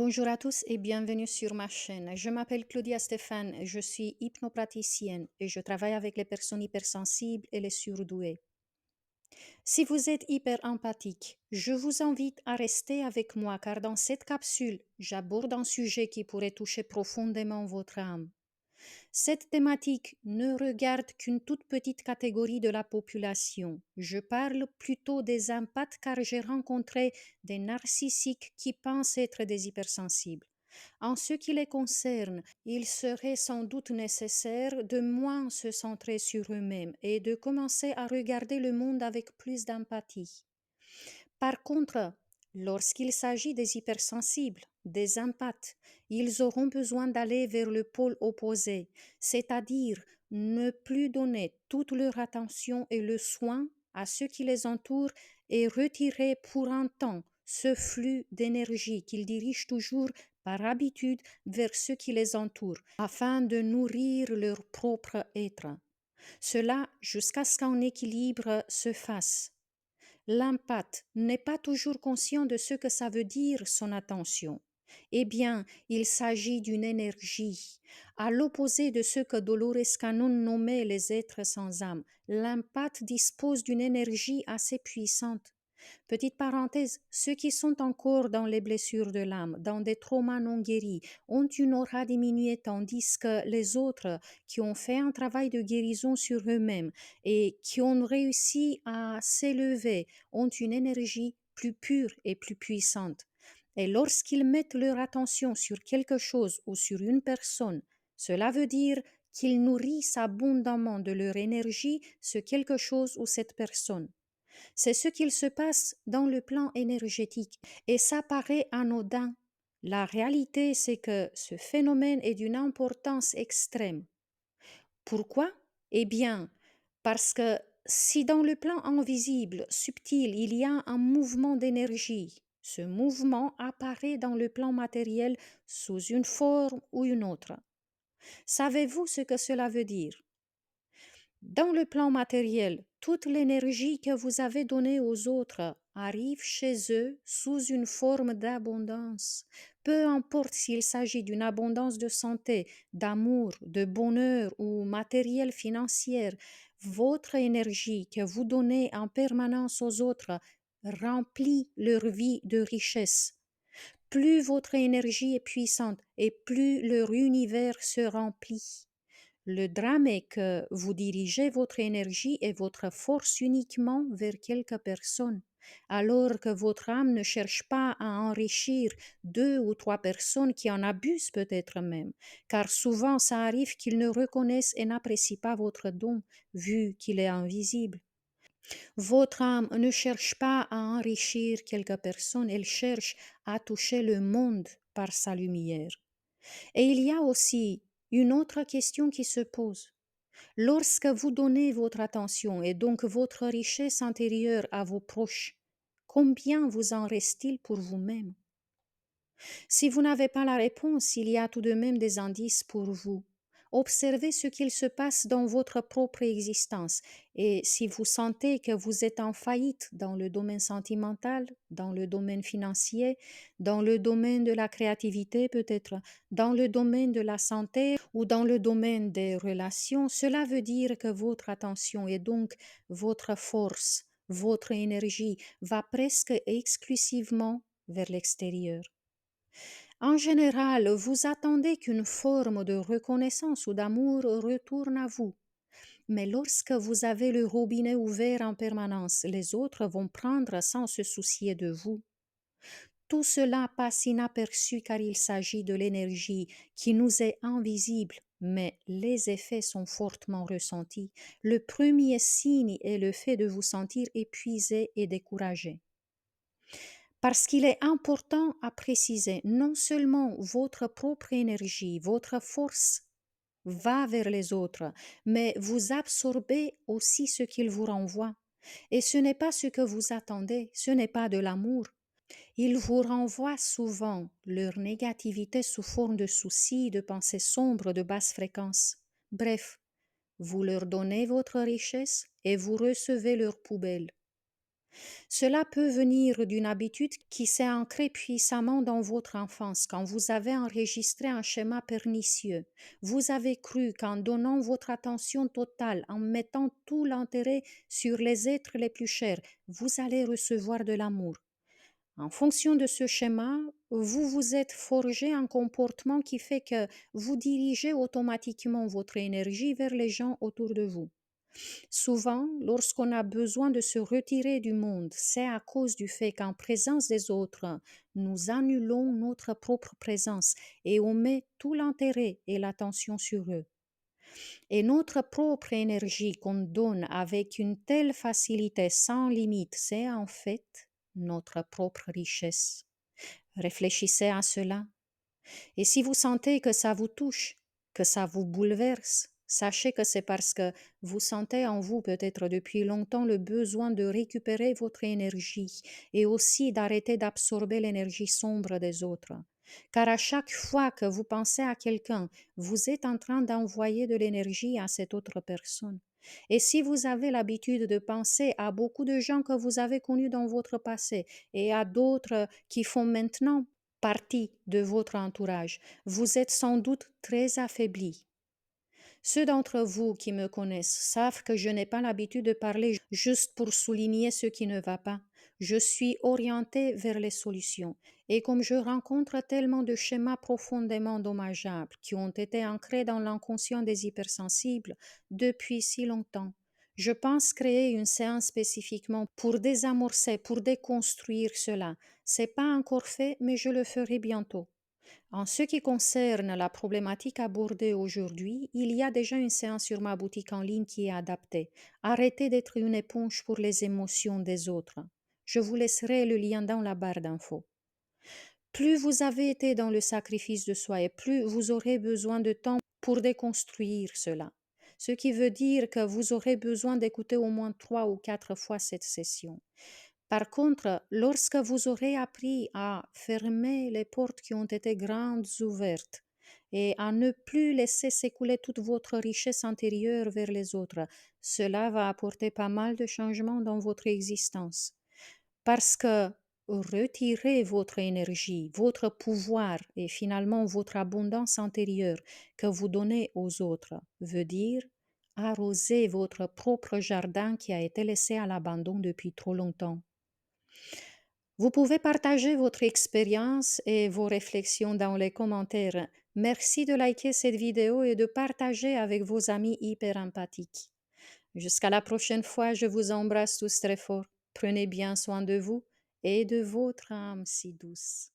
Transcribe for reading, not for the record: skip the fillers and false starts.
Bonjour à tous et bienvenue sur ma chaîne. Je m'appelle Claudia Stéphane, je suis hypnopraticienne et je travaille avec les personnes hypersensibles et les surdouées. Si vous êtes hyper empathique, je vous invite à rester avec moi car dans cette capsule, j'aborde un sujet qui pourrait toucher profondément votre âme. Cette thématique ne regarde qu'une toute petite catégorie de la population. Je parle plutôt des empathes car j'ai rencontré des narcissiques qui pensent être des hypersensibles. En ce qui les concerne, il serait sans doute nécessaire de moins se centrer sur eux-mêmes et de commencer à regarder le monde avec plus d'empathie. Par contre, lorsqu'il s'agit des hypersensibles, des empathes, ils auront besoin d'aller vers le pôle opposé, c'est-à-dire ne plus donner toute leur attention et le soin à ceux qui les entourent et retirer pour un temps ce flux d'énergie qu'ils dirigent toujours par habitude vers ceux qui les entourent, afin de nourrir leur propre être. Cela jusqu'à ce qu'un équilibre se fasse. L'empathe n'est pas toujours conscient de ce que ça veut dire son attention. Eh bien, il s'agit d'une énergie. À l'opposé de ce que Dolores Cannon nommait les êtres sans âme, l'empathe dispose d'une énergie assez puissante. Petite parenthèse, ceux qui sont encore dans les blessures de l'âme, dans des traumas non guéris, ont une aura diminuée tandis que les autres qui ont fait un travail de guérison sur eux-mêmes et qui ont réussi à s'élever ont une énergie plus pure et plus puissante. Et lorsqu'ils mettent leur attention sur quelque chose ou sur une personne, cela veut dire qu'ils nourrissent abondamment de leur énergie ce quelque chose ou cette personne. C'est ce qu'il se passe dans le plan énergétique et ça paraît anodin. La réalité, c'est que ce phénomène est d'une importance extrême. Pourquoi? Eh bien, parce que si dans le plan invisible, subtil, il y a un mouvement d'énergie, ce mouvement apparaît dans le plan matériel sous une forme ou une autre. Savez-vous ce que cela veut dire? Dans le plan matériel, toute l'énergie que vous avez donnée aux autres arrive chez eux sous une forme d'abondance. Peu importe s'il s'agit d'une abondance de santé, d'amour, de bonheur ou matériel financier, votre énergie que vous donnez en permanence aux autres remplit leur vie de richesse. Plus votre énergie est puissante et plus leur univers se remplit. Le drame est que vous dirigez votre énergie et votre force uniquement vers quelques personnes, alors que votre âme ne cherche pas à enrichir deux ou trois personnes qui en abusent peut-être même, car souvent ça arrive qu'ils ne reconnaissent et n'apprécient pas votre don, vu qu'il est invisible. Votre âme ne cherche pas à enrichir quelques personnes, elle cherche à toucher le monde par sa lumière. Et il y a aussi une autre question qui se pose. Lorsque vous donnez votre attention et donc votre richesse intérieure à vos proches, combien vous en reste-t-il pour vous-même? Si vous n'avez pas la réponse, il y a tout de même des indices pour vous. Observez ce qu'il se passe dans votre propre existence et si vous sentez que vous êtes en faillite dans le domaine sentimental, dans le domaine financier, dans le domaine de la créativité peut-être, dans le domaine de la santé ou dans le domaine des relations, cela veut dire que votre attention et donc votre force, votre énergie va presque exclusivement vers l'extérieur. En général, vous attendez qu'une forme de reconnaissance ou d'amour retourne à vous. Mais lorsque vous avez le robinet ouvert en permanence, les autres vont prendre sans se soucier de vous. Tout cela passe inaperçu car il s'agit de l'énergie qui nous est invisible, mais les effets sont fortement ressentis. Le premier signe est le fait de vous sentir épuisé et découragé. Parce qu'il est important à préciser, non seulement votre propre énergie, votre force va vers les autres, mais vous absorbez aussi ce qu'ils vous renvoient. Et ce n'est pas ce que vous attendez, ce n'est pas de l'amour. Ils vous renvoient souvent leur négativité sous forme de soucis, de pensées sombres, de basse fréquence. Bref, vous leur donnez votre richesse et vous recevez leur poubelle. Cela peut venir d'une habitude qui s'est ancrée puissamment dans votre enfance, quand vous avez enregistré un schéma pernicieux. Vous avez cru qu'en donnant votre attention totale, en mettant tout l'intérêt sur les êtres les plus chers, vous allez recevoir de l'amour. En fonction de ce schéma, vous vous êtes forgé un comportement qui fait que vous dirigez automatiquement votre énergie vers les gens autour de vous. Souvent, lorsqu'on a besoin de se retirer du monde, c'est à cause du fait qu'en présence des autres, nous annulons notre propre présence et on met tout l'intérêt et l'attention sur eux. Et notre propre énergie qu'on donne avec une telle facilité sans limite, c'est en fait notre propre richesse. Réfléchissez à cela. Et si vous sentez que ça vous touche, que ça vous bouleverse, sachez que c'est parce que vous sentez en vous peut-être depuis longtemps le besoin de récupérer votre énergie et aussi d'arrêter d'absorber l'énergie sombre des autres. Car à chaque fois que vous pensez à quelqu'un, vous êtes en train d'envoyer de l'énergie à cette autre personne. Et si vous avez l'habitude de penser à beaucoup de gens que vous avez connus dans votre passé et à d'autres qui font maintenant partie de votre entourage, vous êtes sans doute très affaibli. Ceux d'entre vous qui me connaissent savent que je n'ai pas l'habitude de parler juste pour souligner ce qui ne va pas. Je suis orientée vers les solutions. Et comme je rencontre tellement de schémas profondément dommageables qui ont été ancrés dans l'inconscient des hypersensibles depuis si longtemps, je pense créer une séance spécifiquement pour désamorcer, pour déconstruire cela. C'est pas encore fait, mais je le ferai bientôt. En ce qui concerne la problématique abordée aujourd'hui, il y a déjà une séance sur ma boutique en ligne qui est adaptée. Arrêtez d'être une éponge pour les émotions des autres. Je vous laisserai le lien dans la barre d'infos. Plus vous avez été dans le sacrifice de soi et plus vous aurez besoin de temps pour déconstruire cela. Ce qui veut dire que vous aurez besoin d'écouter au moins 3 ou 4 fois cette session. Par contre, lorsque vous aurez appris à fermer les portes qui ont été grandes ouvertes et à ne plus laisser s'écouler toute votre richesse intérieure vers les autres, cela va apporter pas mal de changements dans votre existence. Parce que retirer votre énergie, votre pouvoir et finalement votre abondance intérieure que vous donnez aux autres veut dire arroser votre propre jardin qui a été laissé à l'abandon depuis trop longtemps. Vous pouvez partager votre expérience et vos réflexions dans les commentaires. Merci de liker cette vidéo et de partager avec vos amis hyper empathiques. Jusqu'à la prochaine fois, je vous embrasse tous très fort. Prenez bien soin de vous et de votre âme si douce.